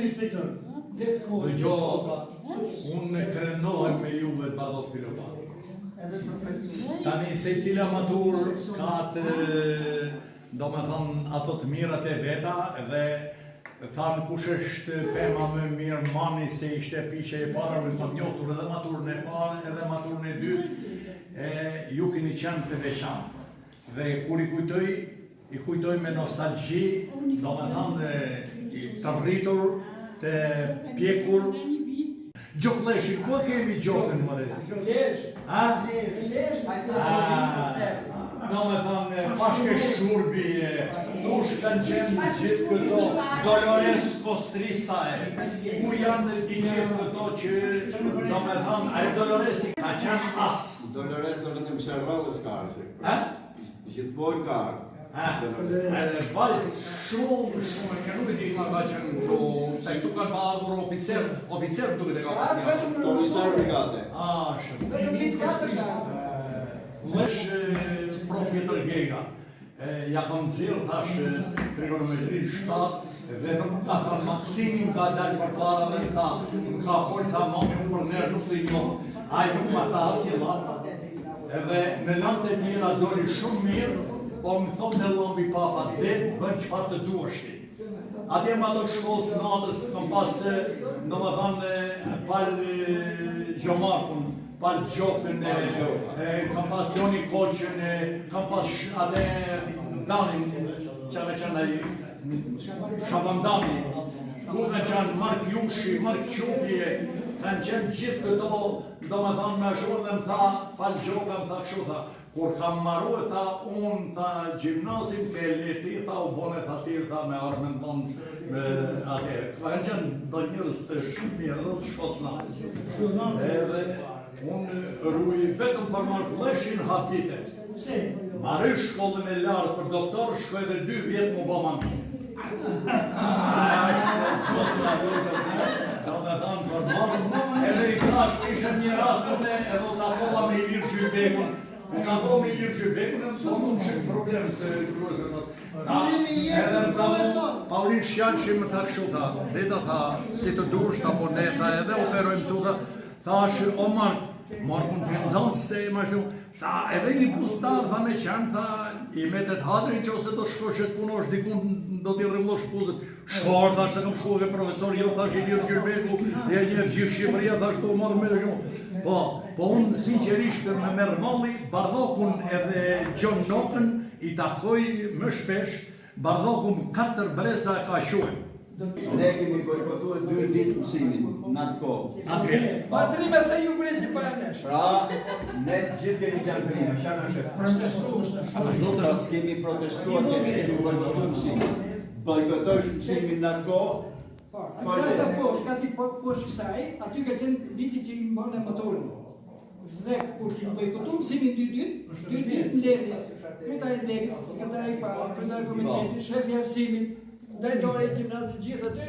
inspektori, unë krendohem me juve të Bardhot Filopati. Tani se cila matur ka të, do me thonë, ato të mirat e veta dhe thanë kush është pema më mirë mani se ishte pishe e parë, më të njohtur edhe maturën e parë edhe maturën e dytë, ju keni qenë të veçantë. Dhe kur i kujtoj me nostalgji, do me thonë të rritur, të pjekur. Gjokleshi, ku kemi gjokën, më rejtë? Ha? Do me thonë, pashke shurbi, kush kanë qenë gjithë këto Dolores Kostristae, ku janë të gjithë këto që, do me thonë, a e Doloresi ka qenë asë. Dolores do vetëm shërbalës ka është. Ha? Gjithmonë ka. Edhe vajzë shumë, që nuk e di nga ka qenë këto, se këtu kanë pa ardhur oficer duke të ka pasë. Komisar brigade. Shumë. Vesh propjetër Gega. Ja kam zirë tash trigonometri 7 dhe ka thënë Maksimin ka dalë për para dhe ka folë ta mami unë për nërë nuk të i njohë. Aj nuk ma ta asje ma. Edhe me lante tjera dori shumë mirë, po më thonë në lombi papa, dhe bën qëfar të duashti. Atje ma do të shkollës natës, kam pasë, do më thanë, palë Gjomarkun, palë Gjokën, kam pasë Joni Koqën, kam pasë atë Danin, që me qenë Shabandani, ku me qenë Mark Jushi, Mark Qupje, kanë qenë gjithë këto, do më thanë me shumë dhe më tha, palë Gjoka më tha kështu tha, kur kam marru e tha, unë tha gjimnasim ke leti, tha u bone tha tirë, tha me armën tonë atërë. Kanë qenë do njërës të shumë mirë dhe të shkocnatës. Edhe unë rruj vetëm për Markulleshin hapite. Marrë shkollën e lartë për doktor, shkoj dhe 2 vjetë më bëma mirë. Ka me thanë për marrë, edhe i klash ishe një rastën edhe të akolla me Ilir Gjybekun. Unë ato me Ilir Gjybekun, so mund që problem të kruesër. Edhe Paulin Shjanë që më tha kështu tha, deta tha, si të dush, ta po ne, tha edhe operojmë tuta, tha shë, o Markun të rëndzanë se ma shumë, tha edhe një pustar, tha me qanë, tha i metet hadrin që ose do shkosh e të punosh, dikun do t'i rëvlosh puzët, shkar, tha shtë kam shkove profesor, jo, tha shë Ilir Gjyrbeku, e një gjithë Shqipëria, tha shtë u marrë me shumë. Po unë sinqerisht me merë malli, Bardhokun edhe Gjon Nokën i takoj më shpesh, Bardhokun 4 breza ka shuaj. Ne kemi bojkotuar 2 ditë mësimin në atë kohë. Patrime se ju brezi për e nesh. Pra, ne gjithë kemi gjatë prime, shana shef. Zotra, kemi protestuar, kemi bojkotuar mësimin. Bojkotosh mësimin në atë kohë. Klasa poshtë, ka ti poshtë kësaj, aty ka qenë viti që i mbane motorin. Dhe kur që bojkotu mësimin 2 ditë në ledhja. Kryetari i degës, sekretari i parë, kryetari i komiteti, shefi arsimit, drejtori i gjimnazit gjithë aty,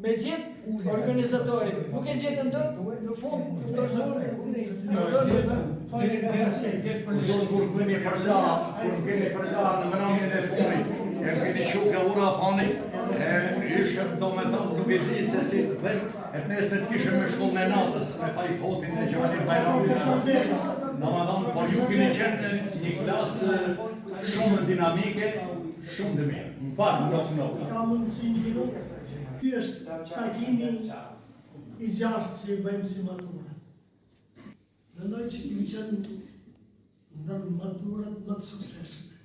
me gjithë organizatorin. Nuk e gjithë ndër, në fund, kur kemi përla në mënamjen e punit, e keni shuke ura thoni, ishëm do me thonë nuk e di se si të them, e të nesër kishëm me shkollën e natës, me pa i fotin e Gjevanin Bajrami. Në me thonë, por ju keni qenë një klasë shumë dinamike, shumë të mirë. Më parë, nuk. Ka mundësi një, ky është takimi i 6 që i bëjmë si maturë. Mendoj që kemi qenë ndër maturat më të suksesshme.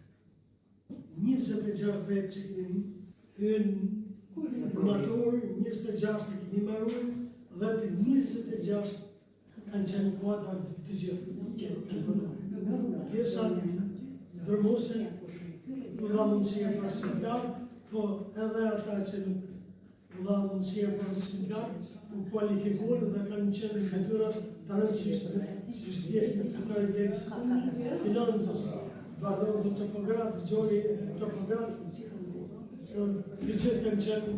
26 vetë që kemi hyrë në maturë, 26 të kemi marruar dhe të 26 kanë qenë kuadrat të gjithë. Pjesa dërmose nuk dha mundësia për sindikat, po edhe ata që nuk dha mundësia për sindikat, u kualifikuar dhe kanë qenë në detyra të rëndësishme, si shtjefi në kryetari i degës, financës, Bardhoku topograf, Gjori topograf, të gjithë kanë qenë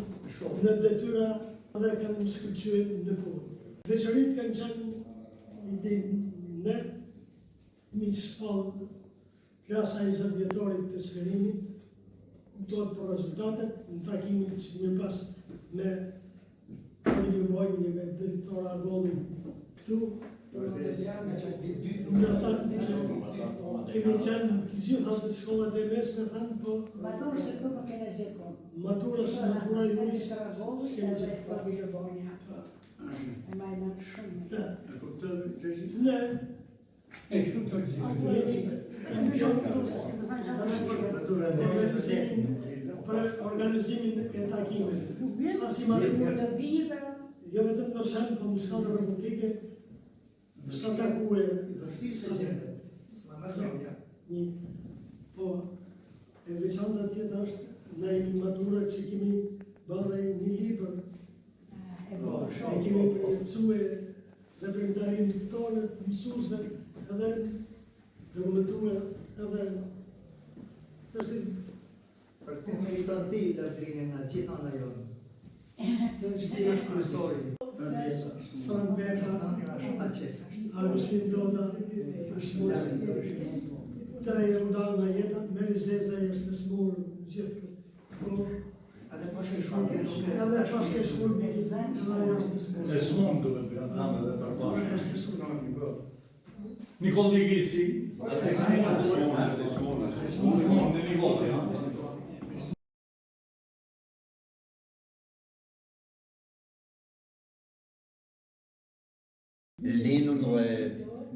në detyra dhe kanë shkëlqyer në punë. Veçoritë kanë qenë ne mi shpall klasa 20 vjetorit të çlirimit, kuptohet për rezultatet në takimin që kemi pas me Olivier Bojnë me drejtor Argollin këtu. Më thënë që kemi qenë të gjitha të shkollat e mesme, thënë, po Maturës e këtu për kene gjithë matura juris s'kemi gjithë. E majnë shumë. Ne, organizimin e takimit. Asi maturë, jo vetëm në shenë, po në shkallë republike, sa takue, po, e veçanta tjetë është në maturë që kemi bërë një libër, e kemi përjetësue dhe përmëtarin tonë, mësusve, edhe dokumentue, edhe të është Për këmë i sarti të trinë në gjitha në jonë. Të është kryesori. Fran Beka, Agustin Doda, është tre rruda nga jeta, Meri Zeza është smurë gjithë këtë. Edhe pashke shkurbi. Edhe pashke shkurbi, edhe është smurë. E smon të vetëgranë dhe përbashkë. Nikol Ligisi, smon dhe Nikol, ja.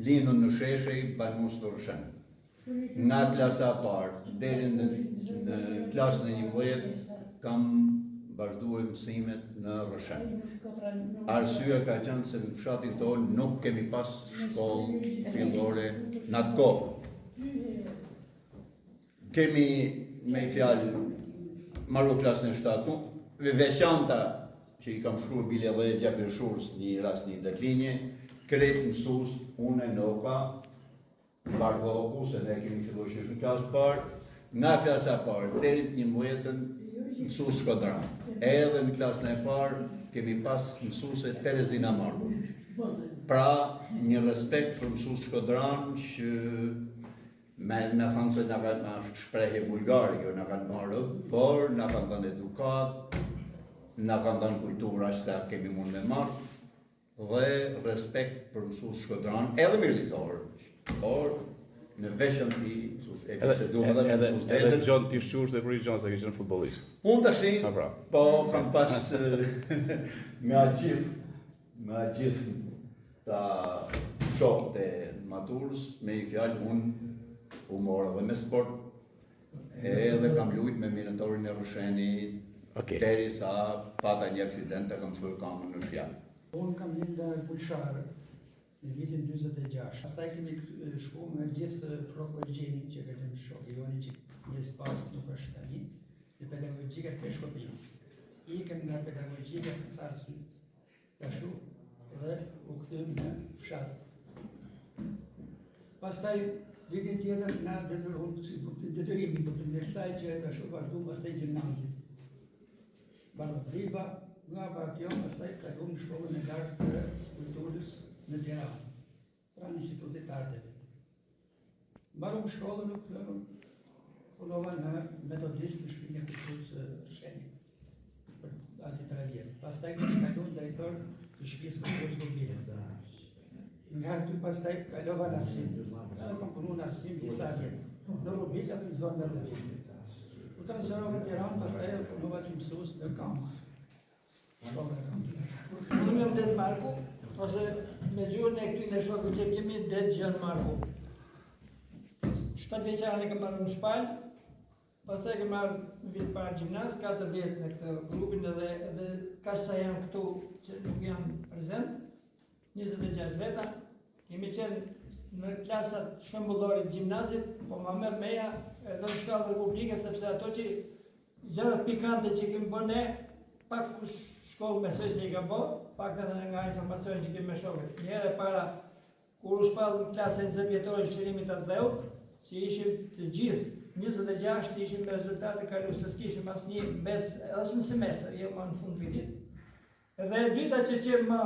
Linun në sheshej banus të rëshën. Nga klasa parë, deri në klasën e 11, kam vazhduar mësimet në rëshën. Arsyeja ka qenë se në fshatin tonë nuk kemi pas shkollë fillore në atë kohë. Kemi me i fjalë marru klasën e 7, veçanta që i kam shkruar bile dhe Gjapir Shurës një rast një deklinje, kretë mësus, une Noka, Barvohu, se ne kemi filluar që në klasë parë, nga klasa parë, deri në 11-ën, mësus Shkodran. Edhe në klasën e parë, kemi pas mësuse Terezina Margu. Pra, një respekt për mësus Shkodran që me thanë se nga kanë shprehje vulgare, jo nga kanë marrë, por nga kanë dhënë edukat, nga kanë dhënë kultura që ta kemi mund me marrë, dhe respekt për mësus Shkodran, edhe militor, por në veçanti edhe Gjon Tishur dhe Puri Gjon se ke qenë futbollist. Unë tashi, po kam pas nga gjithë ta shokët e maturës, me i fjalë unë u mora dhe me sport, edhe kam lujt me minatorin e Rushenit, deri sa pata një aksident e kam thërë kamën në shjallë. Unë kam lind në Pulsharë në vitin 46. Pastaj kemi shku me gjithë Frokërgjeni që ka qenë shok, Joni që një spas nuk është tani, në pedagogjikat për Shkopinës. Ikëm nga pedagogjikat në Tharsu, tashu, dhe u këthëm në fshatë. Pastaj vitin tjetër nga dënërhun të detyrimi, të nërsaj që tashu vazhdu pastaj gjimnazit. Barë Riba, nga partio, pastaj kalum në shkollën e lartë të kulturës në Tiranë, pra në Institutit Arteve. Mbarum shkollën nuk punova në metodist në shpinë e kulturës Shenit, për ati 3 vjetë. Pastaj kalum drejtor të shpisë kulturës Gobire. Nga ty pastaj kalova në arsim, kam punu në arsim disa vjetë, në Rubik atë në zonë në Rubik. U transferova në Tiranë, pastaj punova si mësues në Kamës. Unë jam Det Marku, ose me gjuhën e këtyn e shoku që kemi Det Gjan Marku. 7 vjeçare kam marrë në Shpajnë, pastaj kam marrë në vit parë gjimnaz, 4 vjet në këtë grupin edhe kaq sa janë këtu që nuk janë prezent, 26 veta. Kemi qenë në klasat shëmbullore të gjimnazit, po ma merr meja edhe në shkallë republike, sepse ato që gjërat pikante që kemi bërë ne, pak shkollë mesoj që i ka bo, pak edhe nga informacion që kemi me shokët. Njëre para, kur u shpallë në klasën 20 vjetore shqirimit të dheut, që ishim të gjithë, 26 ishim me rezultate kalu, se s'kishim as një bez, as në semestër, jo ma në fund vitit. Dhe e dyta që qenë më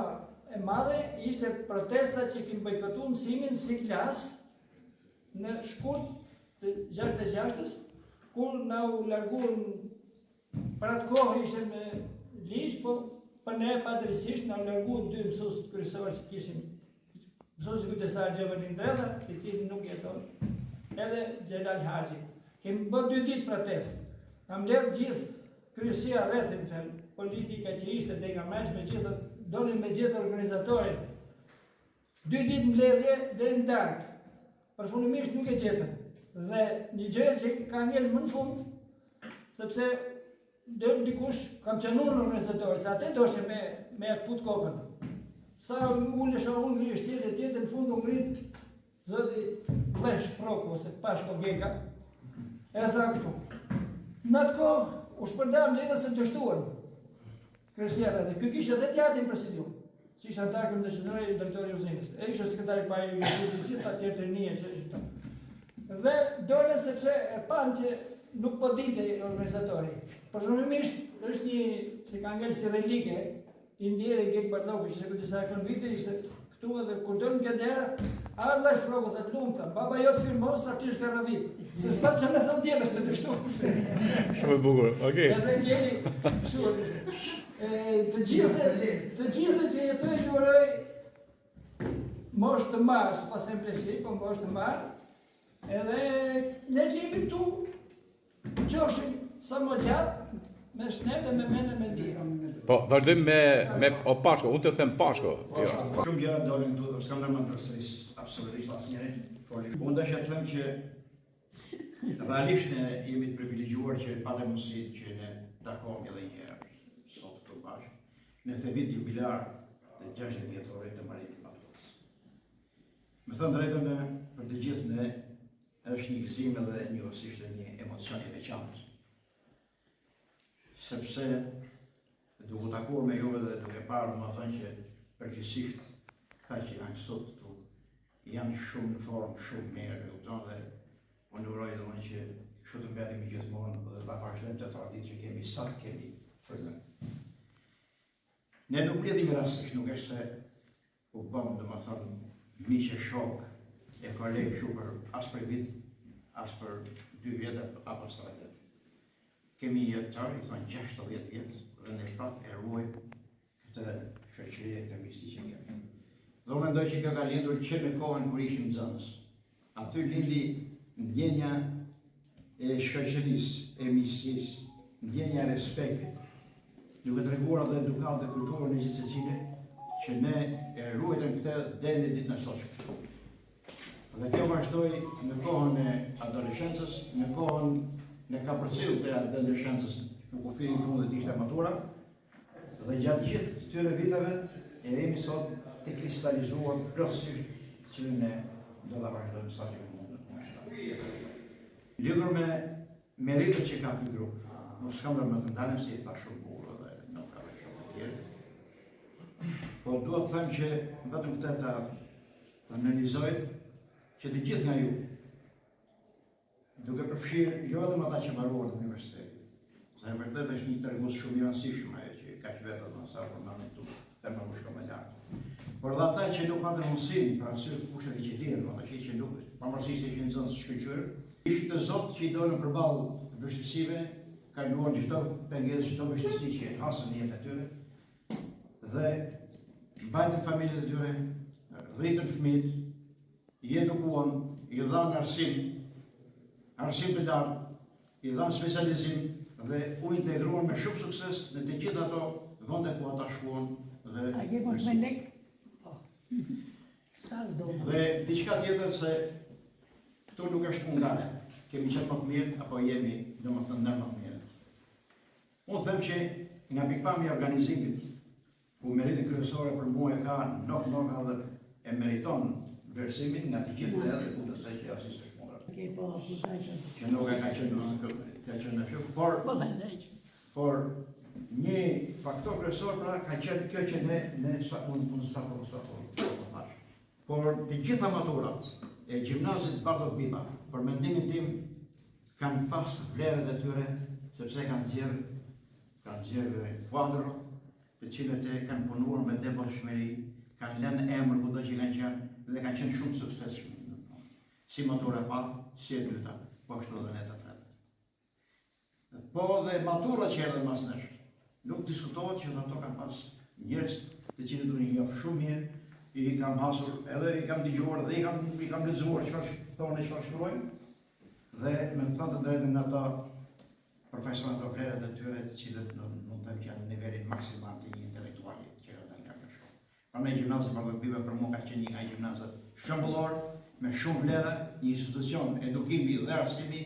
e madhe, ishte protesta që kemi bojkotu mësimin si klasë në shkurt të 66-ës, kur na u larguan për atë kohë ishte me ligj, po për ne padrejtisht na larguan 2 mësues kryesorë që kishim. Mësuesi kujdestar Xhevalin Drella, i cili nuk jeton, edhe Xhelal Haxhi. Kemi bërë 2 ditë protestë. Na mbledh gjithë kryesia rrethin fal politika që ishte dhe nga mëshme gjithë donin me gjithë organizatorin. 2 ditë mbledhje dhe në darkë. Përfundimisht nuk e gjetën. Dhe një gjë që ka ngel më në fund, sepse deri dikush kam qenuar në organizator, se atë doshe me put kokën. Sa ulesha unë një tjetër në fund u ngrit zoti Blesh Froku ose Pashko Geka. E tha këtu. Në atë kohë u shpërndam lidhës se të shtuan kryesia dhe ky kishte edhe teatrin presidium. Që isha antarë në shëndëroj i drejtori i uzinës. E ishte sekretari pa i gjitha tjerë të rinje që ishte. Dhe dole sepse e panë që nuk po dinte organizatori. Përshënëmisht është një, si ka ngellë si relike, i ndjeri Gek Bardoku, që se këtë disa kënë vite, ishte këtu edhe kur dërën nga dera, Allah i Froku dhe të lumë të, baba jo të filmos, traktisht ka rëvit. Se s'patë që me thëmë djele se të shtu. Shumë e bukur, okej. Edhe ngeli, shumë. Të gjithë që jetoj të uroj moshë të marë, s'pa them pleshi, po moshë të marë, edhe ne që jemi këtu, qofshim sa më gjatë, me shnet dhe me mene me ndihë. Po, vazhdim me o Pashko, unë të them Pashko. Shumë gjëra dolin këtu, dhe s'kam nërmën përsëris absolutisht asnjërin. Unë dasha të them që realisht ne jemi të privilegjuar që pa dhe mundësit që ne takohemi edhe një herë sot këtu bashkë, në të vit jubilar të 60 vjetorit të Marinit Matullës. Me thënë drejtën, për të gjithë ne, është një gëzim edhe njësisht një emocion i veçantë. Sepse duke takuar me juve dhe duke parë më thënë që përgjithsisht këta që janë sot këtu janë shumë në formë, shumë mirë, dhe unë uroj domosdoshmë që kështu të mbetemi gjithmonë dhe ta vazhdojmë të traditë që kemi sa të kemi frymën. Ne nuk mbledhim rastisht, nuk është se u bëm domethënë miqë shok e kolegë kështu për as për vit, as për 2 vjet apo 3 vjet. Kemi jetëtar, i thonë 60 vjet, dhe ne prapë e ruajmë këtë shoqëri e këtë miqësi që kemi. Dhe unë mendoj që kjo ka lindur që në kohën kur ishim nxënës. Aty lindi ndjenja e shoqërisë, e miqësisë, ndjenja e respektit, duke treguar edhe edukatën dhe kulturën e gjithë secili që ne e ruajtëm këtë deri në ditën e sotshme. Dhe kjo vazhdoi në kohën e adoleshencës, në kohën në ka përcjellë të adoleshencës në kufirin fundit ishte matura, dhe gjatë gjithë këtyre viteve e jemi sot të kristalizuar plotësisht që ne do ta vazhdojmë sa që mundet. Lidhur me meritët që ka ky grup, nuk s'kam më të ndalem si e tha shumë bukur dhe nuk ka shumë të tjerë. Po duhet të them që vetëm këtë ta analizoj që të gjithë nga ju, duke përfshirë jo vetëm ata që mbaruan në universitet, se vërtet është një tregus shumë i rëndësishëm ajo që ka që vetë në sa përmanë këtu, të më shumë më lartë. Por dhe ata që nuk patën mundësinë, pra arsye të kushtet që dinë, ata që nuk, pavarësisht se që nxënës shkëlqyer, ishte të zotë që i dolën përballë vështirësive, kaluan çdo pengesë, çdo vështirësi që hasën në jetën e tyre, dhe mbajtën familjet e tyre, rritën fëmijët, i edukuan, i dhanë arsim të lartë, i dhanë specializim dhe u integruan me shumë sukses në të gjitha ato vende ku ata shkuan dhe diçka tjetër se këtu nuk është mundane, kemi qenë më të mirë apo jemi domethënë në më të mirë. Unë them që nga pikpamja e organizimit, ku meritin kryesore për mua e ka nuk dhe e meriton vlerësimin nga të gjithë edhe ku të se që asistë që nuk e ka qenë në shumë, por një faktor kryesor pra ka qenë kjo që ne sa unë sa thash. Por të gjitha maturat e gjimnazit Bardot Biba, për mendimin tim, kanë pas vlerët e tyre, sepse kanë zgjerë kuadro, të cilët e kanë punuar me devotshmëri, kanë lënë emër kudo që kanë qenë dhe kanë qenë shumë suksesshëm. Si matura e parë, si e dyta, po ashtu edhe në të tretë. Po dhe matura që erdhën mas nesh. Nuk diskutohet që ato kanë pas njerëz të cilët unë i njoh shumë mirë, i kam hasur, edhe i kam dëgjuar dhe i kam lexuar çfarë thonë, çfarë shkruajnë. Dhe me të thënë të drejtën ata profesorët o vlerat e tyre të cilët mund të kanë nivelin maksimal të një intelektuali që ata kanë kërkuar. Prandaj gjimnazi Bardhabiba për mua ka qenë një nga gjimnazet shembullor me shumë vlera, një institucion edukimi dhe arsimi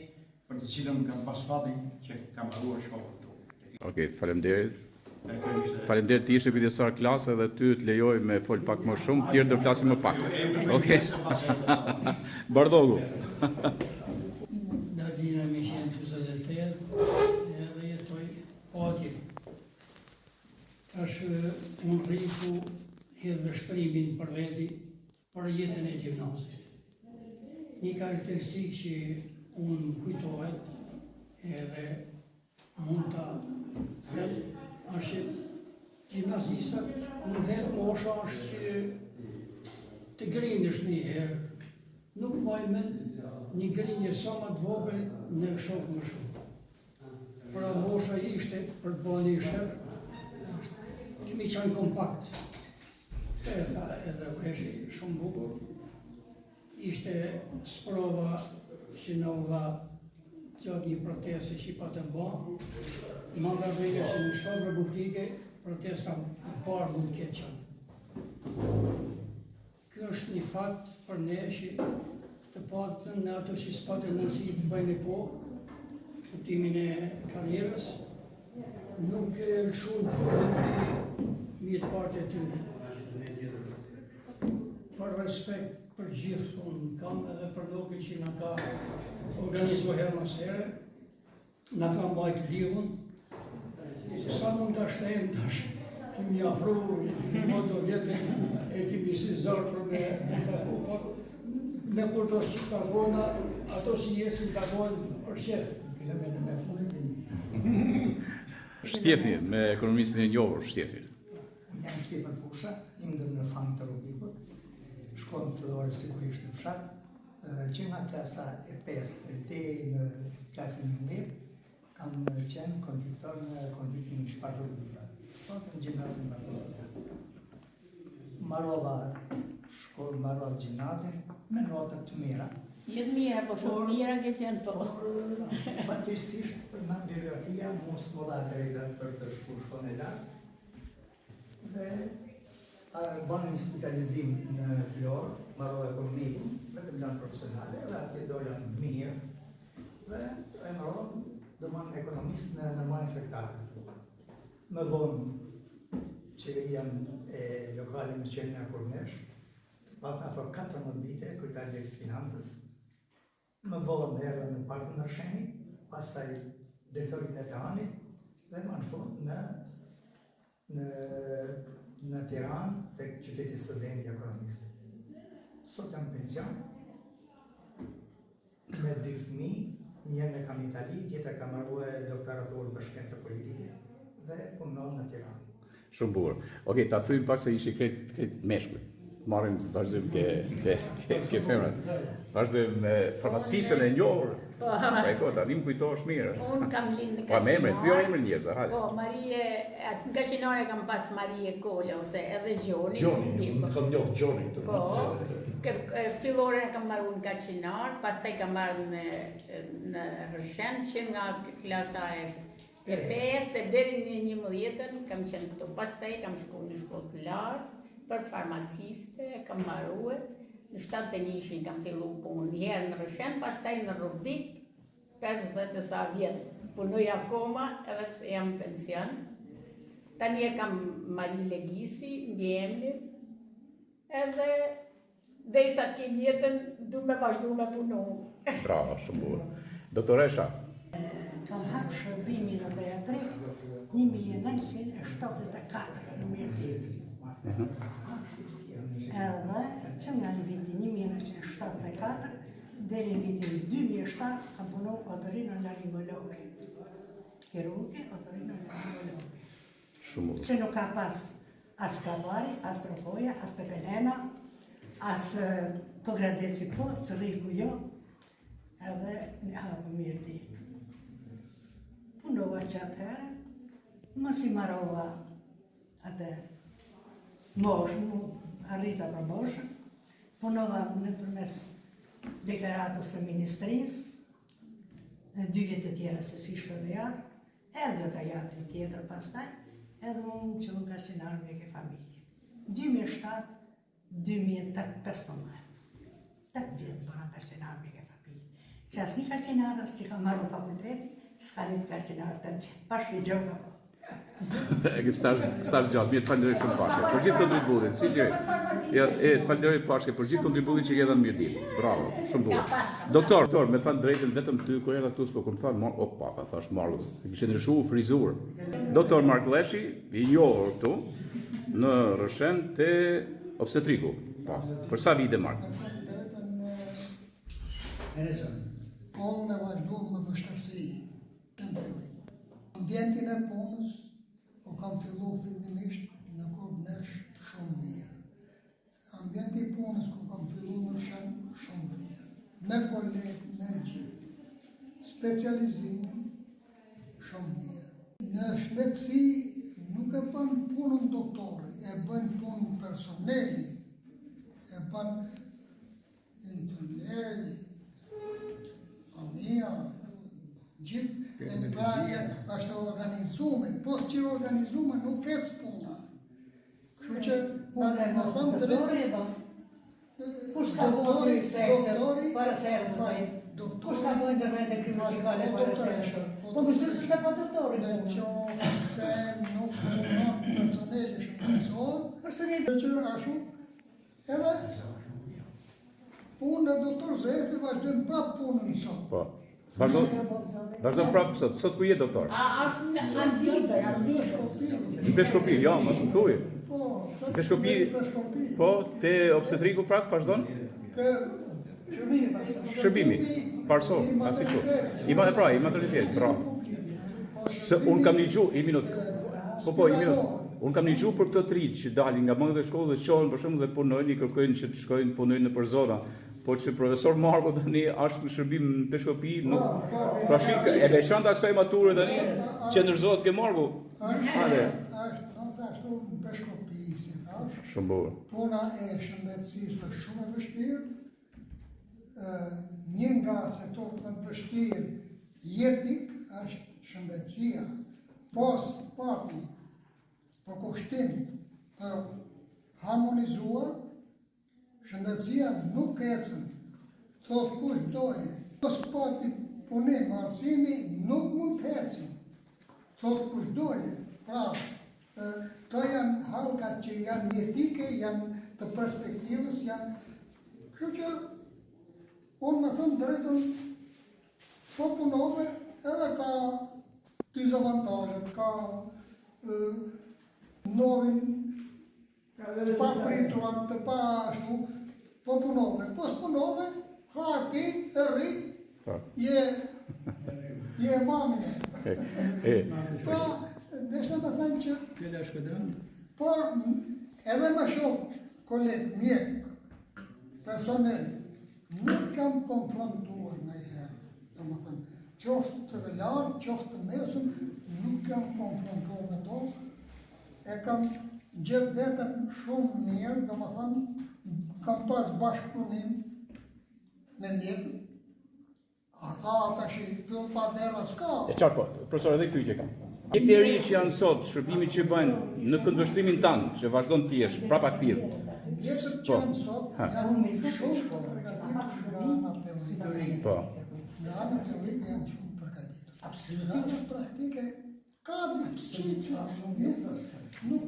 për të cilën kam pas fatin që kam mbaruar shkollën këtu. Okej, faleminderit. Faleminderit të ishe pjesëtar klase dhe ty të lejoj me fol pak më shumë, tjerë do flasim më pak. Okej. Bardhogu. Dardina me qenë 48, edhe jetoj atje. Tash unë rritu hedhë vështrimin për veti për jetën e gjimnazit. Një karakteristikë që unë kujtohet edhe mund të them është që gjimnazistat në vetë mosha është që të grindesh një herë. Nuk pojme një grinje sa më të vogël në shokë më shumë. Pra mosha ishte për të bënë një shërë, kemi qanë kompakt. E tha edhe vëheshi shumë bukur. Ishte sprova që në dha gjatë një proteste që i pa të mba. Ma nga vejga që në shkollë republike, protesta e parë mund këtë qanë. Kjo është një fakt për ne që të paktën në ato që s'patë mundësi të bëjnë po, kuptimin e karierës, nuk lëshun mjetë parte të tyre. Për respekt për gjithë unë kam edhe për lokën që në ka organizu herë mas herë, në ka mbajt lidhën, sa mund të ashtajnë tash, kemi afru në modo vjetën e kemi si zarë me kur do që të agona, ato që jesin të agonë për qefë. Kilometrën e fundit. Shtjefni, me ekonomistin e njohur, Shtjefni. Unë jam Stjepan Fusha, indër në fang të Rubikut, shkollën fillore sigurisht në fshat, që nga klasa e 5 deri në klasën e 9, kam qenë konductor në konductin Bardhabiba, në gjimnazin Bardhabiba. Marrova shkollë, marrova gjimnazin me notat të mira. Jetë mira, po shumë mira ke qenë po. Fatkeqësisht për nga biografia mos më dha drejta për të shkuar shkollën e lartë. Dhe banë një specializim në Florë, marrova ekonomikun, vetëm lanë profesionale, dhe atje dola mirë. Dhe e marrova domon ekonomist në normale flektare. Më vonë qeveria e lokale në qenë në Kurnesh, pak ato 14 vite, kryetari i financës, më vonë erdha në Parkun Nërsheni, pastaj drejtori i Teheranit dhe më në fund në Tiranë, tek qyteti studenti ekonomist. Sot jam pension, me 2 fëmijë, njërën e kam Itali, tjetër kam marrë doktoraturën për shkencë politike dhe punon në Tiranë. Shumë bukur. Okej, ta thujmë pak se ishi krejt meshkuj. Marrim vazhdojmë ke femrat. Vazhdojmë me farmacisën e njohur. Po, tani më kujtohesh mirë. Unë kam lind në Po, me emrin, Kaçinore. ty jo emrin njerëz, hajde. Po, Marie, në Kaçinore kam pas Marie Kola, ose edhe Gjoni. Unë kam njohë Gjoni këtu. Po, fillore kam marrë në Kaçinore, pastaj kam marrë në Rëshen, që nga klasa e 5 deri në 11 kam qenë këtu. Pastaj kam shku në shkollë të lartë, për farmaciste, kam marrë, në 71 kam fillu punë, njëherë në Rëshen, pastaj në Rubik, 50 sa vjetë. Punoj akoma, edhe pse jam pension. Tani e kam Mari Legisi, mbi emrin, edhe derisa të kem jetën, du me vazhdu me punu. Bravo, shumë bukur. Doktoresha, Kam hapë shërbimin në Beatrik 1974 në Mërtit. Edhe që nga në vitin 1974 deri në vitin 2007 kam punu otorinolaringologe. Kirurgi otorinolaringologe. shumë bukur. Që nuk ka pas as kavari, as tropoja, as tepelena, as pogradeci po, cëriku jo, edhe një hapë mirë ditë. Puno që atëherë, më si marrova atë moshë, mu arrita për moshë, punova në përmes deklaratës së ministrisë, në 2 vjet të tjera se si ishte dhe jatë, erdhe të jatri tjetër pastaj, edhe unë që unë kashqinar me ke familje. 2007-2015. 8 vjetë bëra kashqinar me ke familje. Që asë një kashqinarës që ka marru fakulteti, s'ka një kashqinar 8 vjetë, pashtë i gjoka po. E ke stash gjatë, mirë të falenderoj shumë Pashke, për gjithë kontributin, si që të falenderoj Pashke, për gjithë kontributin që ke dhënë mirë ditë, bravo, shumë duhet. Doktor, me thanë drejtën vetëm ty, kur era tu s'ko, kur më thanë, opa, pa thash Marlu, kishte ndryshu frizurë. Doktor Mark Leshi, i njohur këtu, në Rëshen të obstetriku, për sa vite Mark? Kohën me vazhdu me vështërsi, ambientin e punës, po kam fillu fillimisht në Kornesh shumë mirë. Ambienti i punës ku kam fillu në Rëshen shumë mirë. Me kolegë, me gjithë. Specializimin shumë mirë. Në shtetësi nuk e bën punën doktori, e bën punën personeli, e bën interneri, amia, gjithë. E pra është organizume, pos që organizume nuk e puna. Kështu që në thëmë të rejtë, Kush ka bojë para serë të taj? Kush ka bojë ndërvete kirurgikale para serë? Po më shërë se po doktori. Në qofë se nuk punon personeli shëndetësor, që ashu, edhe unë dhe doktor Zefi vazhdojmë prapë punën sot. Vazhdo prapë sot ku je doktor? Ashtë në Në Peshkopi, ja, mas më thuj. Në Peshkopi, po, te obstetriku prapë vazhdon? Shërbimi, parso, asi që. I maternitet, bra. Unë kam një gju, i minut. Unë kam një gju për këtë tri që dalin nga mëngët e shkollë dhe qohen për shumë dhe punojnë, i kërkojnë që të shkojnë punojnë në për zona. Po që profesor Marko tani është në shërbim në Peshkopi, nuk... Pra shik, e veçanta kësaj mature tani, që ndërzohet ke Marko. Ashtë ashtu në Peshkopi, si thash. Shumë bërë. Puna e shëndetësisë është shumë e vështirë. Një nga sektorët më të vështirë jetik është shëndetësia. Pos pati për kushtim të harmonizuar, shëndetësia nuk ecën, thot kush doje. Pos pati punim, arsimi nuk mund të ecën, thot kush doje. Pra, to janë halkat që janë jetike, janë të perspektivës, janë... Kështu që, unë me thëmë drejtën, po punove, edhe ka dizavantajet, ka novin pa priturat, të pa ashtu, po punove. Po s'punove, haki, e rri, je mamine. Pra, deshte me thënë që... Por, edhe me shumë, kolegë, mjek, personel, nuk kam konfrontuar në i herë. Të më thënë, qoftë të velarë, qoftë të mesëm, nuk kam konfrontuar me to. E kam gjithë vetën shumë mirë, të më thënë, kam pas bashkëpunim me mjekë. A ka ata shi, për pa dera s'ka. E qarë po, profesor, edhe pyetje kam. Këtë e ri që janë sot, shërbimi që bëjnë në këndvështrimin tanë, që vazhdon të jesh, prap aktiv. Jetët që janë sot, janë shumë të përgatitur nga ana teorike. Po. Nga ana teorike janë shumë përgatitur. Nga ana praktike, ka një pësi që nuk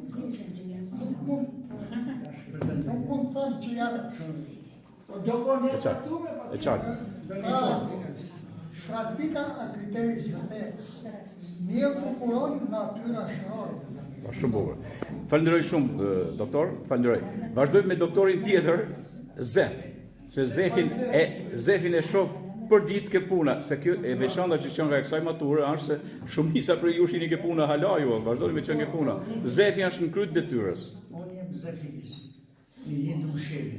mund thëmë që janë E qartë. Praktika a kriterit zëtec, mjellë prokuron natyra shërore. Shumë bukur. Falenderoj shumë, doktor, falenderoj. Vazhdojmë me doktorin tjetër, Zef, se Zefin e shoh për ditë ke puna, se kjo e veçanta që qënë nga kësaj mature është se shumisa për ju shini ke puna hala ju, vazhdojmë me qënë ke puna. Zefi është në kryt detyrës. Unë jem Zefilis, një jetë më shemi.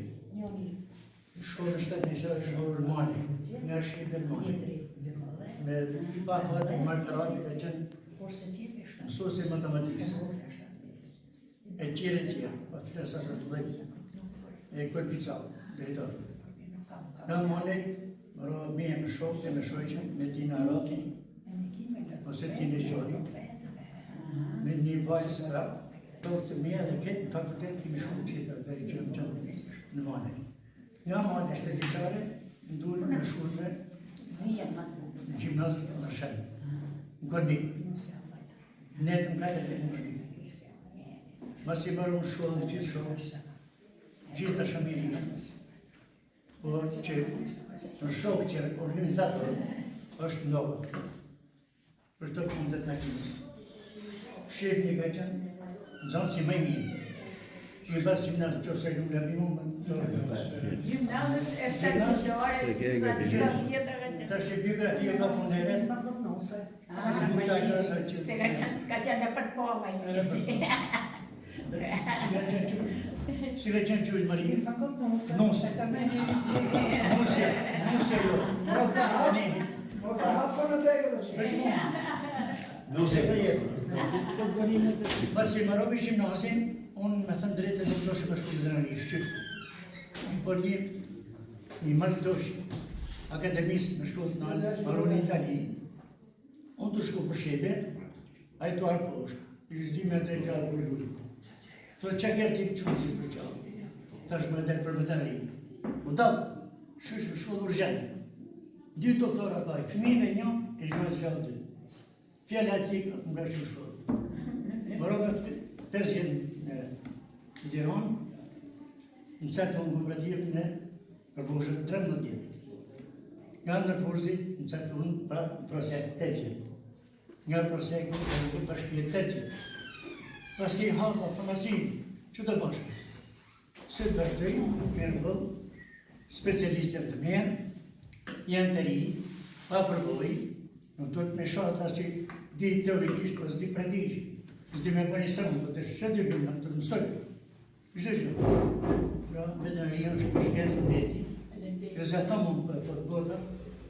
Shkollën 7 një shërë Rëmani, nga Shqipë Rëmani. Me i pa fatë Mark Arabi ka qenë mësuesi matematikës. E tjera, pa flesa të dhejtë, e kërpicau, drejtor. Nga molet, me e më shokë, me shojqen, me tina Raki, ose tina Gjori, me një vajzë pra, dorë të mija dhe këtë në fakultet kemi shumë qita dhe i qënë në molet. Nga molet shtetizare, ndurë me shurme në gjimnazët të Mërshën, në Kondik. Ne të mkajtë të në shmi. Mas i marrë më shkollë në gjithë shokë, gjithë të shamiri ishës. Por që në shokë që organizator është ndogë. Për të këndet në kimi. Shef një ka qënë, zonë si më mirë. Që i basë gjimnazë, që se lu nga bimu, Gjimnazët e shtetëmishore, ta shë biografia ka punë e vetë. se ka qenë e për pola. Si ka qenë qujtë Marie? Nuse. Nuse jo. Nuse ka jetë. Pas i marrovi gjimnazin, unë me thënë drejtë nuk doshë me shku në një shqipë. Por një marrëdosh akademisë në shkollë të nalë, marroni në Itali. Unë të shku për Shqebe, a i të arë poshtë, i zhdime të e gjallë për lullu. Të që kërë t'i qënë si për gjallë, ta është më delë për veterinari. Më dalë, shush në shkollë urgent. 2 doktora ka, fëmijëve një, e gjallë gjallë 2. Fjallë ati nga që shkollë. Më rogë 5 jenë në Gjeron, në cëtë unë këmëradirë në përboshët 13 jetë. Nga në forzi, në cëtë unë pra prosek 8 jetë. Nga prosek unë në bashkje 8 jetë. Pas i halë farmacinë, që të bashkë? Së të bashkëtëj, mërë vëllë, specialistën të mërë, janë të ri, pa përboj, në të të me shatë asë që di teorikisht, pas di praktikisht. Zdi me bëni sërmë, për të shqe dy bëjmë, të mësoj. Gjë gjë. Pra, veterinaria është për shkencë në veti. E zë ta mund për fotbota,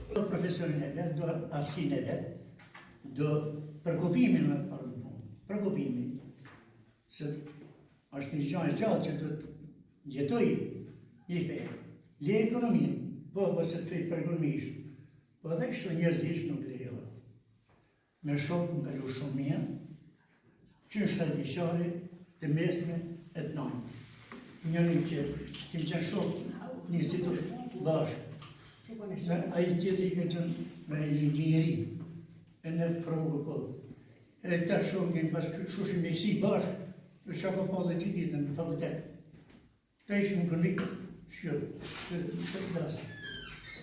do profesorin e vetë, do aftësin e vetë, do përkopimin në parë në punë. Përkopimin. Se është një gjë e gjallë që do të jetoj një fejë. Le ekonominë, po se të fejë për ekonomisht. Po edhe kështu njerëzisht nuk lejohet. Me shokë më kalu shumë mirë, që në shtatë vjeçare të mesme e të nëjnë. Njëri që kemë qenë shokë një situr bashkë. A i tjetëri ka qenë me inxinjeri, e në provë kodë. E të shokë një pas shushim me si bashkë, e shaka pa dhe që ditën në fakultet. Ta ishë më kënik, shkjërë, të klasë.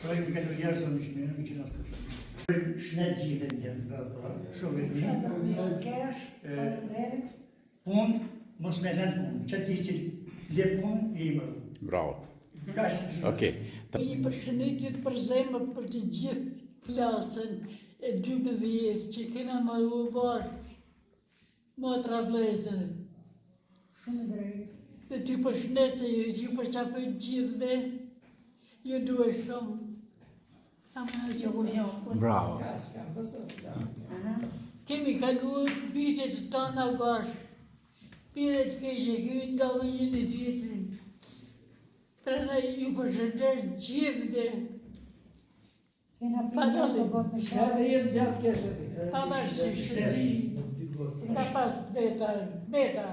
Pra i më këllë jashtë në shmenë, më që në të shumë. Shnet gjithë një në gratë parë, shumë e një. Punë, mos me lënë punë, që ti që le punë e i mërë. Bravo. Okej. I përshëndetit për zemër për të gjithë klasën e 12 që kena marru bashkë, motra vlezër. Shumë drejtë. Dhe ty përshëndetje, ju përqapoj gjithve, ju duhe shumë. Bravo. Kemi kaluar vitet tona bashkë. Piret keqe, kemi ndalë një në tjetrin. Prandaj ju përshëndes gjithve. Edhe jetë gjatë keshët. Pavarësisht ka pas beta,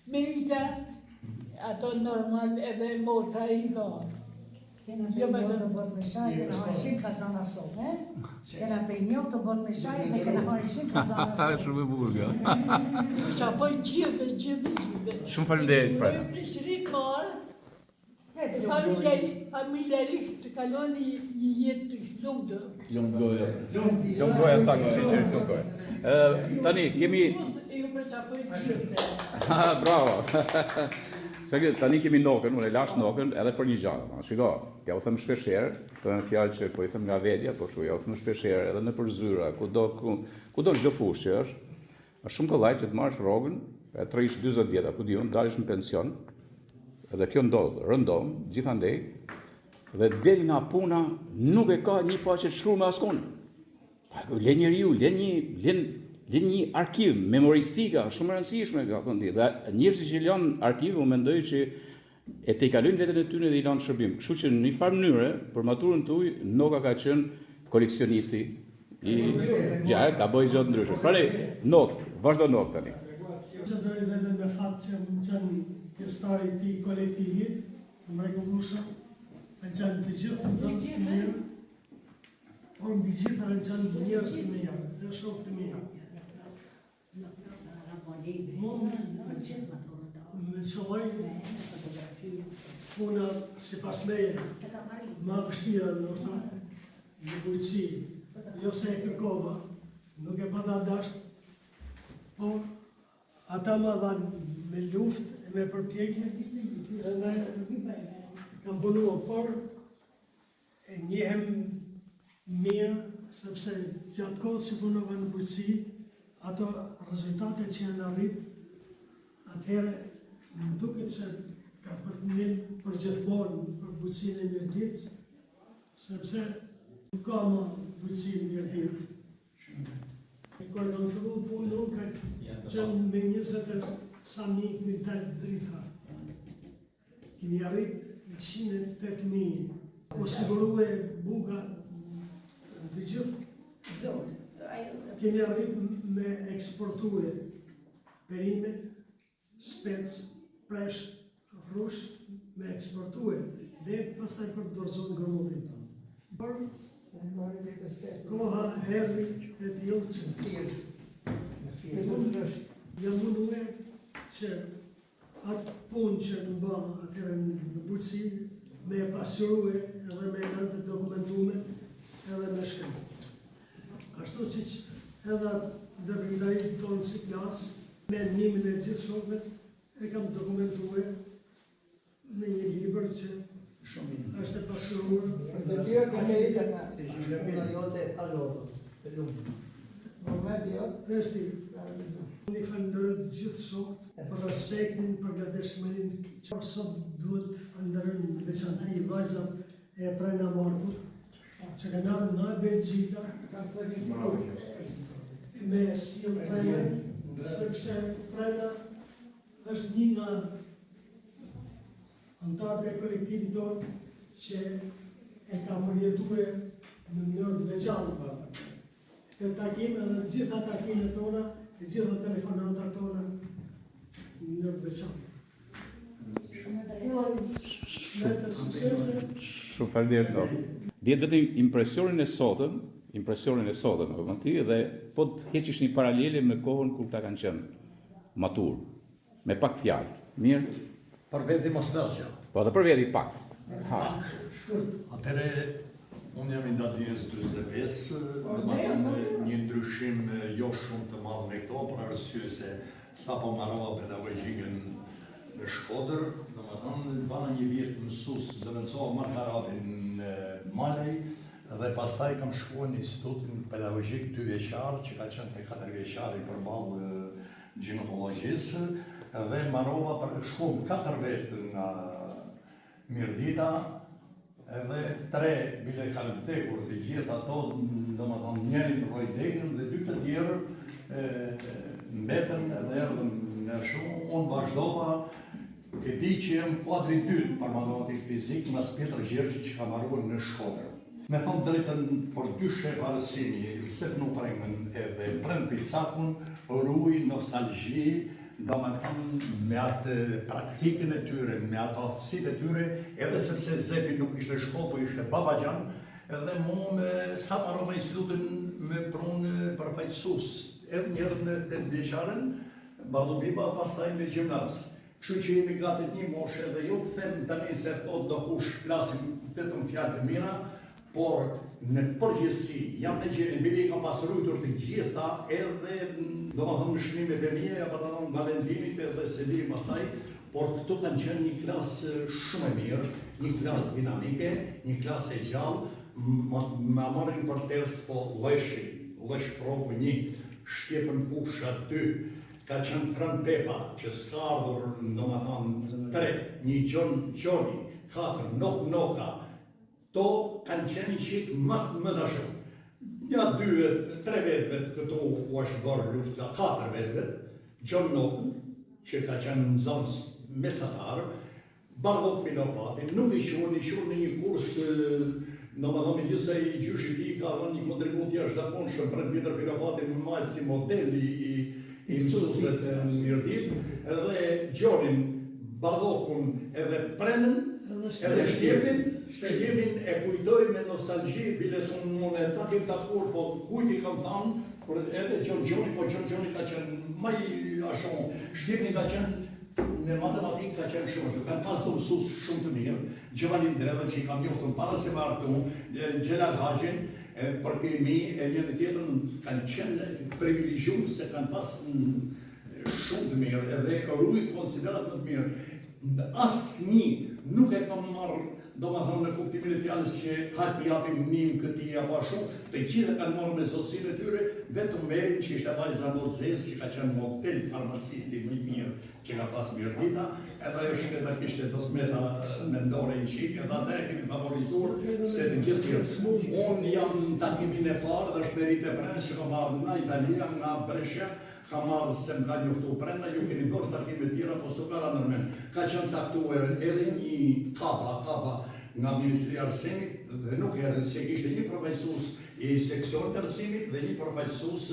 merita, ato normal edhe mosha i dhonë. Kena për një të bërë me shaj, kena harishin kazana sot. Kena për një të bërë me shaj, dhe kena harishin kazana sot. Shumë e bukur kjo. Qa poj gjithë. Shumë faleminderit për ata. Shrit marë, familjarisht të kaloni një jetë të lumtë. Lëmë goja sakë, si që është goja. Tani, kemi... Ju përqapoj gjithë. Bravo. Tani kemi nokën, unë e lash nokën edhe për një gjallë. Shiko, ja u thëmë shpesherë, të në fjalë që po i thëmë nga vedja, po shu, ja u thëmë shpesherë edhe në përzyra, ku do gjë fushë që është shumë kollaj që të marrësh rrogën, e të rrish 20 vjeta, ku di unë, dalish në pension, edhe kjo ndodhë, rëndom, gjithandej, dhe del nga puna, nuk e ka një faqe të shkruar me askon. Le njeriu, Din një arkiv memoristika shumë e rëndësishme ka kondi. Dhe njerëzit që lënë arkiv, unë mendoj që e te i kalojnë veten e tyre dhe i lanë shërbim. Kështu që në një farë mënyrë, për maturën tuaj, Noka ka qenë koleksionisti i ka bëjë gjë të ndryshme. Prandaj, Nok, vazhdo Nok tani. Se dojë vetëm me fat që më qenë pjesëtari i këtij kolektivi, të mrekullueshëm, më qenë të gjithë të zonës të mirë, por mbi gjitha më qenë njerëz të mirë, dhe shokë të mirë. Më qëlloj puna si pas meje, ma vështira ndoshta në bujqësi, jo se e kërkova, nuk e pata dasht, por ata ma dhanë me luft e me përpjekje, edhe kam punua, por e njehem mirë, sepse gjatë kohës që punova në bujqësi, ato rezultate që janë arrit, atëherë më duket se ka përmend për gjithmonë për bujqësinë e Mirditës, sepse nuk ka më bujqësinë e Mirditë. Kur kam filluar punën, unë ka qenë me 20 sa mijë kuintal drithra. Kemi arrit 108.000. Po sigurue buka të gjithë. Kemi arrit me eksportue perime, spec, presh, rush, me eksportue dhe pastaj për të dorëzuar grumullin. Por koha erdhi e tillë që jam munduar që atë punë që në bë atëherë në bujqësi me pasurue edhe me lanë të dokumentume edhe me shkrim. Ashtu si që edhe veprimtarit tonë si klasë, me nimin e gjithë shokëve, e kam dokumentue në një libër që është e pasuruar. Të tjerë të meritë nga. Puna jote e kalorë, të lumë. Momenti jote. Dheshti, unë i falenderoj të gjithë shokët për respektin, për gatishmërinë që sot duhet falenderojnë në veçantë vajzat e Prena Markut, që kanë ardhur nga Belgjika, me sjell Prena, sepse Prena është një nga antarët e kolektivit tonë që e ka përjetuar në mënyrë të veçantë. Këtë takim edhe gjitha takimet tona, të gjitha telefonata tona në mënyrë të veçantë. Me të suksese. Shumë faleminderit. Dihet vetëm impresionin e sotëm, dhe po të heqish një paralele me kohën kur ta kanë qenë matur, me pak fjalë. Mirë? Për veti mos vëshja. Po dhe për veti pak. Atëre, unë jam i datjes 45, dhe ma tonë një ndryshim jo shumë të madhë me këto, për arsye se sa po marrova pedagogjikën në Shkodër, dhe ma tonë bana një vjetë mësus, zëvendësova Markarabin në Malej, dhe pastaj kam shkuar në institutin pedagogjik 2 vjeçar, që ka qenë te 4 vjeçari përballë gjinekologjisë, dhe marrova për shkuam 4 vetë nga Mirdita, edhe 3 bile kanë vdekur, të gjithë ato, domethënë njëri rroi degën dhe 2 të tjerë mbetën dhe erdhën në shumë. Unë vazhdova, e di që jam kuadri 2 për matematikë fizikë, mas Pjetër Gjergji që ka marruar në Shkodër. Me thonë drejtën për 2 shef arësimi, se nuk premën edhe prem picakun, ruj, nostalgji, do me thonë me atë praktikën e tyre, me atë aftësit e tyre, edhe sepse Zepi nuk ishte shkollë, po ishte babagjan, edhe mu me sa marrova institutin me prunë përfaqësues, edhe njerët në 8 vjeçaren, Bardobiba, pastaj me gjimnaz. Kështu që jemi gati një moshe dhe jo të them tani se thot do kush flasim vetëm fjalë të mira, por në përgjithësi jam në gjendje mbili kam pasuritur të gjitha edhe domethënë në shkrimet e mia apo domethënë Valentinit edhe Selim pastaj, por këtu kanë qenë një klasë shumë e mirë, një klasë dinamike, një klasë e gjallë, ma marrin për ters po Llesh provë 1, Shtjepën Fusha 2, ka qenë Pran Pepa që s'ka ardhur domethënë 3, një Gjoni, 4 Noka. To kanë qenë qikë më dashur. Ja 2-3 vetëve këto u është bërë lufta, 4 vetëve, John Norton, që ka qenë nëzënës mesatar, Bardot Filopati, nuk i shuan në një kurs, në më dhëmi gjithse i gjyshi ti ka dhënë një kontribut jashtëzakonshëm për Pjetër Filopati më majtë si model i mësusve të Mirdit, edhe Gjonin, Bardokun edhe Prenën, edhe Shtjepin e kujdoj me nostalgji, bile sun më në takim takur, po kujti kam thamë, edhe Gjoni, po Gjoni ka qenë maj ashon, Shtjepin ka qenë në matematikë ka qenë shumë, kanë pas të mësus shumë të mirë, Gjevani Ndredhen që i kam njotën para se më artu, Gjelal Hajin, për këmi e njënë tjetën kanë qenë privilegjumë se kanë pas shumë të mirë, edhe rrujt konsiderat më të mirë. Asë një nuk e kam marrë, do më thëmë në kuptimin e fjallës që hajtë japim njëm këti apo shumë, të gjithë kanë marrë me zotësin e tyre, vetëm Merin që ishte vajza Nozes, që ka qenë model farmacisti më i mirë që ka pas Mirdita, edhe ajo shketa kishte dosmeta mendore në Shqipë, edhe atë e kemi favorizur se të gjithë tjerë. Unë jam takimin e parë dhe shperit e Prenës që kam ardhë nga Italia, nga Brescia, kam ardhë se më ka njoftu Prena, ju keni bërë takime tjera, po së kara nërmen. Ka qenë caktuar edhe një kapa nga Ministri Arsimit, dhe nuk erdhe se kishte një përfaqësues i seksionit arsimit dhe një përfaqësues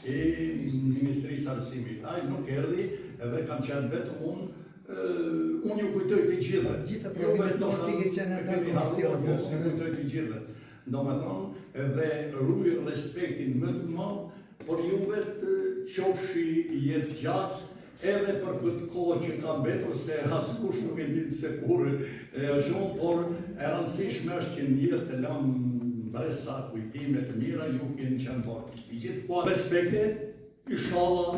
i Ministrisë Arsimit. Ai nuk erdhi edhe kam qenë vetëm unë ju kujtoj të gjithë. Gjithë provimet politike që në të Ju kujtoj të gjithë. Do me thonë, edhe ruj respektin më të madh, por juve të qofshi jetë gjatë, edhe për këtë kohë që ka mbetur, se askush nuk e ditë se kur e shumë, por e rëndësishme është që në jetë të lamë bresa kujtime të mira, ju kënë qenë bërë. I gjithë kua respekte, inshallah,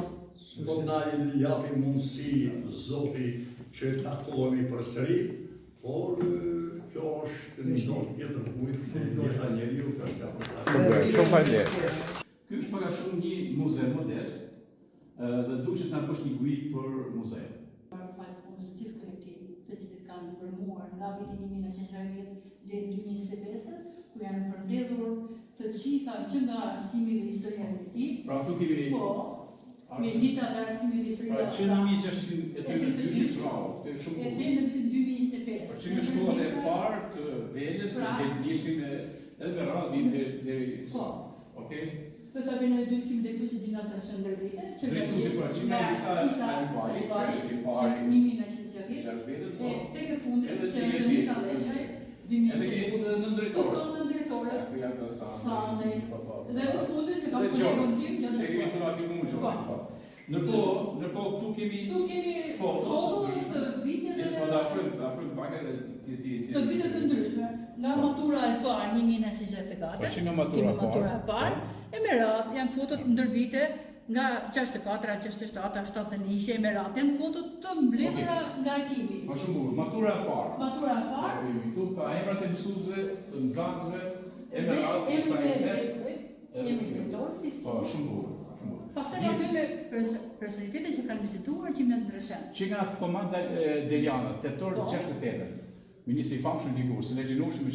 po na japi mundësi Zoti që të takohemi përsëri, por kjo është një dorë tjetër kujtë se jeta njeriu ka është ka Shumë faleminderit. Ky është para shumë një muze modest dhe duhet na fosh një guid për muzeun. Falë punës gjithë kolektiv, të cilët kanë përmuar nga viti 1960 deri në 2025, ku janë përmbledhur të gjitha që nga arsimi dhe historia e tij. Pra këtu kemi me dita dhe arsimi dhe historia. Pra që në 1622 shkruar, është shumë e deri në vitin 2025. Pra që në shkollat e parë të Velës, dhe ndjeshin edhe me radhë vinë deri sa. Okej? Do të bëjnë dy kim drejtuesi gjinata Shëndërvite, që drejtuesi për që nga Isa Alibaj, që është i pari 1960, e tek e fundit që e Rënika Leshaj, 2020. Edhe kemi fundit edhe në drejtore. Në drejtore. Sandej. Dhe të fundit që ka kolegon tim, që kemi të na filmu Gjoni. Nërkohë këtu kemi foto të viteve afrëm pak edhe të vitet të ndryshme, nga matura e parë 1964, që nga matura e parë, e me radhë janë fotot ndër vite nga 64, 67, 71, e me radhë janë fotot të mbledhura nga arkivi. Ma shumë burë, matura e parë. Matura e parë. Këtu ka emrat e mësuesve, të nxënësve, e me radhë e sa e mes. Jemi drejtor. Po, shumë burë. Pastaj janë dy personalitete që kanë vizituar Gjimnazin Dreshen. Që nga Thomas Deliana, tetor 68. Ministri i famshëm dikur, se legjinushëm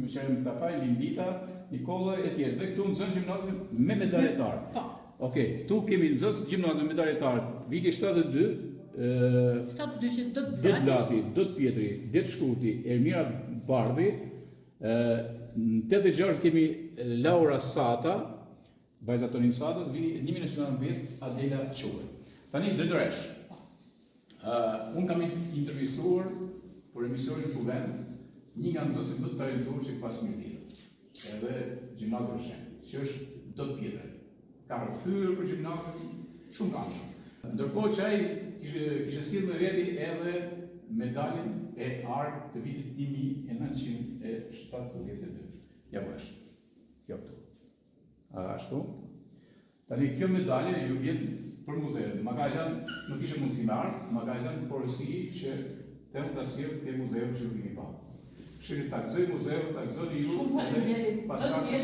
Miqel Mtafaj, Lindita, Nikola e tjerë. Dhe këtu nxën gjimnazin me medaljetar. Po. Okej, tu kemi nxënës gjimnazin me medaljetar. Viti 72, 72 do të Det Blati, Dot Pietri, Det Shkurti, Ermira Bardhi, në 86 kemi Laura Sata, vajza Tonin Satës, vini 1990 Adela Qure. Tani drejtoresh. Unë kam intervistuar për emisionin Kuvend, një nga nxënësit më të talentuar që pas Mirdit. Edhe Gjimnazi Dreshen, që është Dot Pietri. Ka rrëfyer për gjimnazin, shumë kamshëm. Ndërkohë që ai kishte sjellë me veti edhe medaljen e artë të vitit 1972. Ja bësh. Jo këtu. Ashtu. Tani kjo medalje ju vjen për muzeun. Ma ka qenë, nuk ishte mundësi me ardh, ma ka qenë porosi që them ta sjell te muzeu që kemi pa. Kështu që ta gëzoj muzeun, ta gëzoni ju. Shumë faleminderit. Pasaqë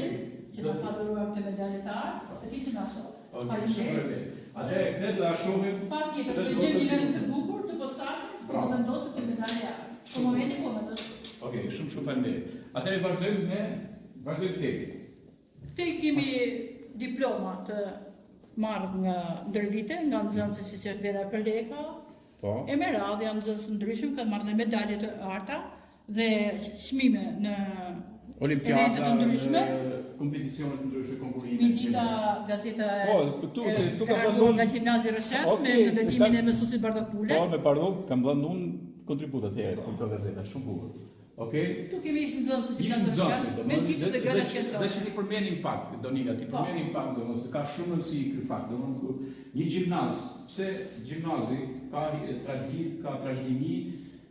që na ka dhuruar këtë medalje të artë, të ti që na shoh. Faleminderit. Atë ne do ta shohim. Patjetër, të gjeni një vend të bukur, të posaçëm, të vendoset të medalja. Në momentin po vendos. Okej, shumë faleminderit. Atëherë vazhdojmë tek. Këte kemi diploma të marrë nga ndër vite, nga nxënësit si që veda për leka, Po. e me radhë janë nxënës të ndryshëm, kanë marrë dhe medalje të arta dhe çmime në Olimpiada, eventet të ndryshme. kompeticione të ndryshme, konkurime. Mindita gazeta Po, këtu se tu ka e vënë nga Gjimnazi Rëshet, Okej, me se ndërtimin ka- e mësuesit Bardapule. Po, me pardon, kam dhënë unë kontributat herë për këto gazeta, shumë bukur. Okej? Tu kemi ishë nxënës të Ishë Gjimnazi nxënësi, Rëshet, me titull dhe grada Dhe shkencore. që ti përmenim pak, Donika, ti Po. përmenim pak, domosë ka shumë rëndësi ky fakt, domosë një gjimnaz, pse gjimnazi ka tradit, ka trashëgimi,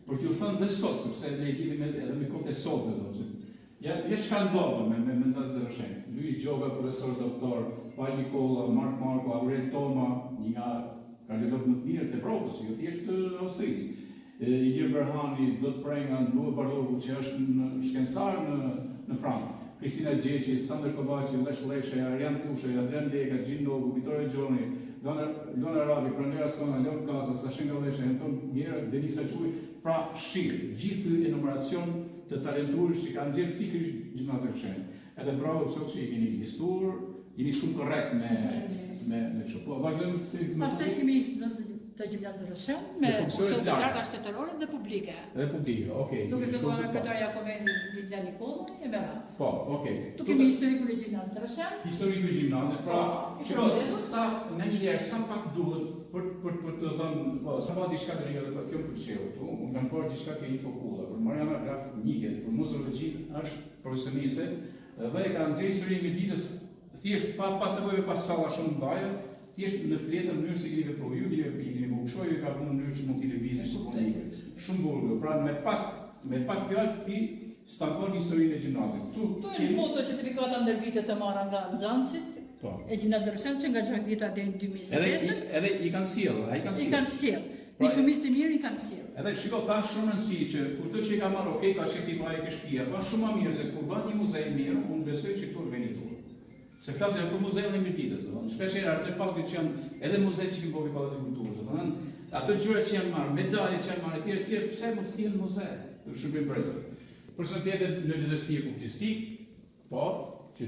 për t'ju thënë dhe sot, sepse ne e lidhim edhe me kohët e sotme, domosë. Ja çka ndodh me nxënës të rëshën. Luis Gjoga, profesor doktor, Pal Nikola, Mark Marko, Aurel Toma, një nga kardiologët më të mirë të Evropës, jo thjesht të Austrisë. Ilir Berhani, do të prej nga Lua Barlogu, që është në shkencëtar në Francë. Kristina Gjeqi, Sander Kovaci, Lesh Leshe, Arjan Kushe, Adrian Leka, Gjin Logu, Vittorio Gjoni, Lona Rabi, Pranera Skona, Leon Kaza, Sashen Galeshe, Anton Gjera, Denisa Quj, pra shirë, gjithë ky enumeracion të talentuarish që kanë gjetë pikërisht Gjimnazi Rëshën. Edhe bravo çdo që i keni gjistuar, jeni shumë korrekt me kështu. Po vazhdojmë. Pastaj kemi ishë nxënës të Gjimnazit Rëshën, me funksionet të larta shtetërore dhe publike. Dhe publike, okej. Duke filluar nga kryetaria e Konventit Lila Nikolla e me radhë. Po, okej. Tu kemi historikun e Gjimnazit Rëshën. Historiku i gjimnazit, pra, i shiko, shëndetur. sa në një herë sa pak duhet për të thënë, po, sa pa diçka të rrugë dhe kjo më pëlqeu këtu, unë kam parë diçka ke Infokulla, për Mariana Graf njihet, për muzeologji është profesioniste dhe e ka nxjerrë historinë e ditës thjesht pas nevojave pas salla shumë mbaja, thjesht në fletën mënyrë se keni vepruar ju, keni bukshoj, ju ka punë në mënyrë që mund t'i lëvizësh shumë bukur, pra me pak fjalë ti stampon historinë e gjimnazit. Tu e në foto certifikata ndër vite të marra nga nxënësit Po. e Gjimnazit Rëshën që nga Gjavita deri në 2025. Edhe i kanë sjell, ai kanë I sjell. kanë sjell. Pra, Një shumicë e mirë i kanë sjell. Edhe shiko, ka shumë rëndësi që kur të që i ka marrë, okej, ka qenë tipa e kështia, pa shumë më mirë se kur bën një muze mirë, unë besoj që këtu është venitur. Se flasim për muzeun e Mirtitës, domethënë, shpesh herë artefakte që janë edhe muze që kemi bëvë Pallat e Kulturës, domethënë, ato gjëra që janë marrë, medalje që janë marrë etj, pse mos tihen në muze? Është shumë impresionant. Për sa tjetër në letërsi publicistik, po, që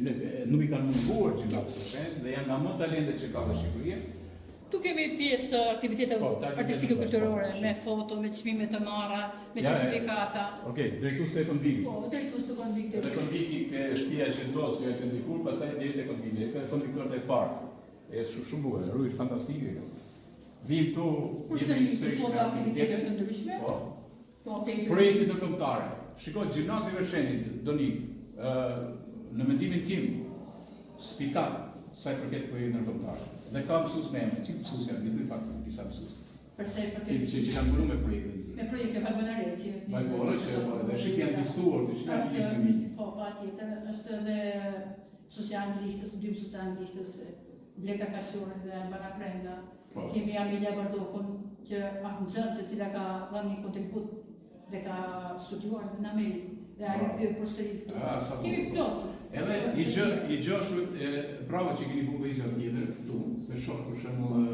nuk i kanë munduar Gjimnazit Rëshën dhe janë nga më talentet që ka në Shqipëri. Tu kemi pjesë të aktiviteteve Po, të artistike kulturore, po, me foto, me çmime të marra, me Ja, certifikata. Okej, drejtuese e konvikit. Po, drejtues të konviktit. Dhe konvikti e shtëpia që ndos, që që ndikur, pastaj deri te konvikti, te konviktorët e parë. Është shumë bukur, rrugë fantastike. Vim këtu Përsëri foto aktivitete të ndryshme. Po. Po, te Projekte ndërkombëtare. Shikoj Gjimnazi Rëshënit, doni, në mendimin tim, spital sa i përket projekte ndërkombëtare. Dhe ka mësues me emër, çik mësues janë, më pak disa mësues. Përse i përket Që kanë punuar me projekte. me projekte Valbonare që Valbonare që dhe shik janë listuar, të çka ti jemi. Po, patjetër, është edhe socialistës, dy socialistës, Bleta Kashore dhe Albana Prenda. Po. Kemi Amelia Bardokun që është nxënës e cila ka dhënë një kontribut dhe ka studiuar në Amerikë dhe a rikthyer përsëri këtu. Kemi plot. Edhe i gjashtu bravo që keni punë vëzhgë tjetër këtu, se shoh për shembull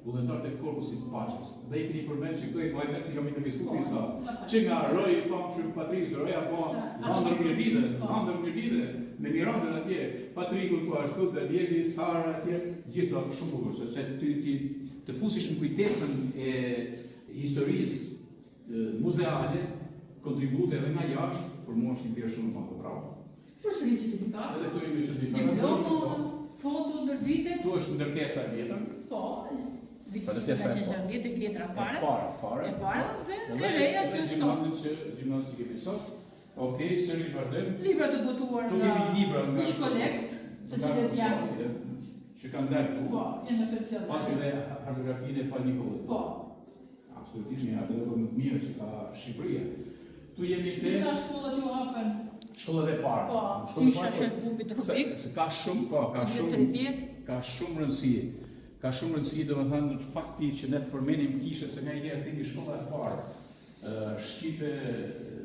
vullnetarët e korpusit të paqes. Dhe i keni përmend që këto i vajmet si kam intervistuar disa, që nga Roy Famshëm Patrice, Roy apo Andër Mirdide, me Mirandën atje, Patriku ku ashtu, Danieli, Sara atje, gjithë ato shumë bukur, sepse ti të fusish në kujtesën e historisë muzeale, kontribute edhe nga jashtë, për mua është një pjesë shumë e bravo. Përsëri certifikat. Edhe këtu jemi certifikat. Diploma, foto ndër vite. Tu është ndërtesa e vjetër. Po, Pa të tesa e parë. vjetra fare. Fare. E para dhe e reja që është sot. Gjimnazi që kemi sot. Okej, sërish vazhdojmë. Libra të botuar Tu kemi libra nga ish kolegë, të cilët janë që kanë dalë tu. po, janë në pension. Pasi dhe hartografinë e Pal Nikollit. Po. Absolutisht një atë më të mirë që ka Shqipëria. Tu jemi te Disa shkolla që u hapen. shkollat e parë. Po, Shkollat e kisha parë, Shërbubit Rubik. se ka shumë, po, ka shumë 30. Ka shumë rëndësi. Ka shumë rëndësi, domethënë fakti që ne të përmendim kishe se nga herë themi shkolla e parë. Shqipe,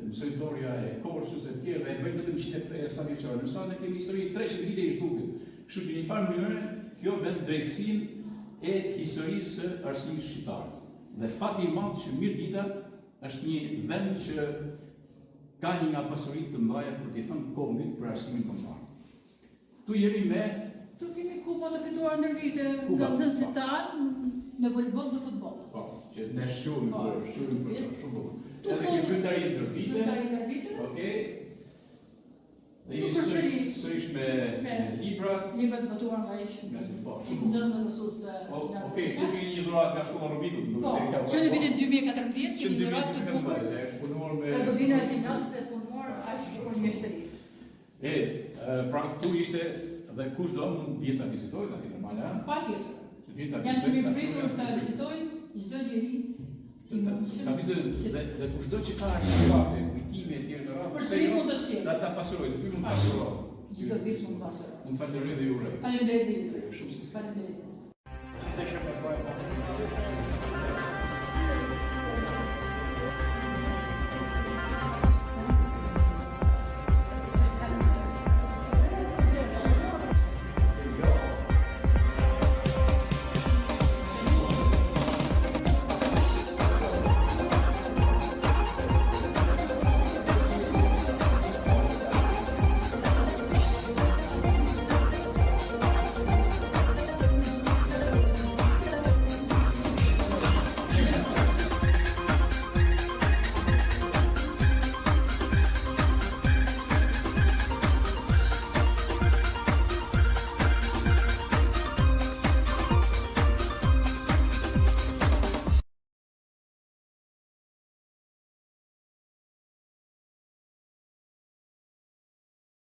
mësojtoria e Korçës e tjerë, dhe e bëjmë vetëm 150 sa vjeçare. Nësa ne kemi histori 300 vite i zhdukit. Kështu që një farë mënyrë, kjo vend drejtësinë e historisë së arsimit shqiptar. Dhe fati i madh që Mirdita është një vend që ka një nga pasuritë të mëdha për t'i thënë kombit për arsimin kombëtar. Tu jemi me Tu kemi kupa të fituara ndër vite Kupa. nga nxënësitar në voleyboll dhe futboll. po, që ne shumë Po, për shumë bukur. Tu Edhe foto- kemi lojtari ndër vite. Lojtari ndër vite. Okej. Dhe Tu jemi përsëri- sërish me libra. Libra të botuara nga ish. Po, I shumë. nxënës dhe mësues të Okej, tu keni një dhuratë nga shkolla Rubikut. Po, që në vitin 2014 kemi dhuratë të bukur. Është punuar me Pra godina e gjimnazit e punuar aq për mjeshtri. Pra tu ishte dhe kush do mund vjen ta vizitojë aty normal, ha? Patjetër. Që vjen ta Janë të vizitojë. mirëpritur ta vizitojnë çdo njeri i mundshëm. Ta vizitojë dhe kushdo që ka aktivate, kujtime e tjerë me radhë. Përsëri mund të sjellë. Ta pasuroj, se ky mund të pasuroj. Çdo vit mund të pasojë. Unë falenderoj dhe ju uroj. Faleminderit. Shumë sukses. Faleminderit.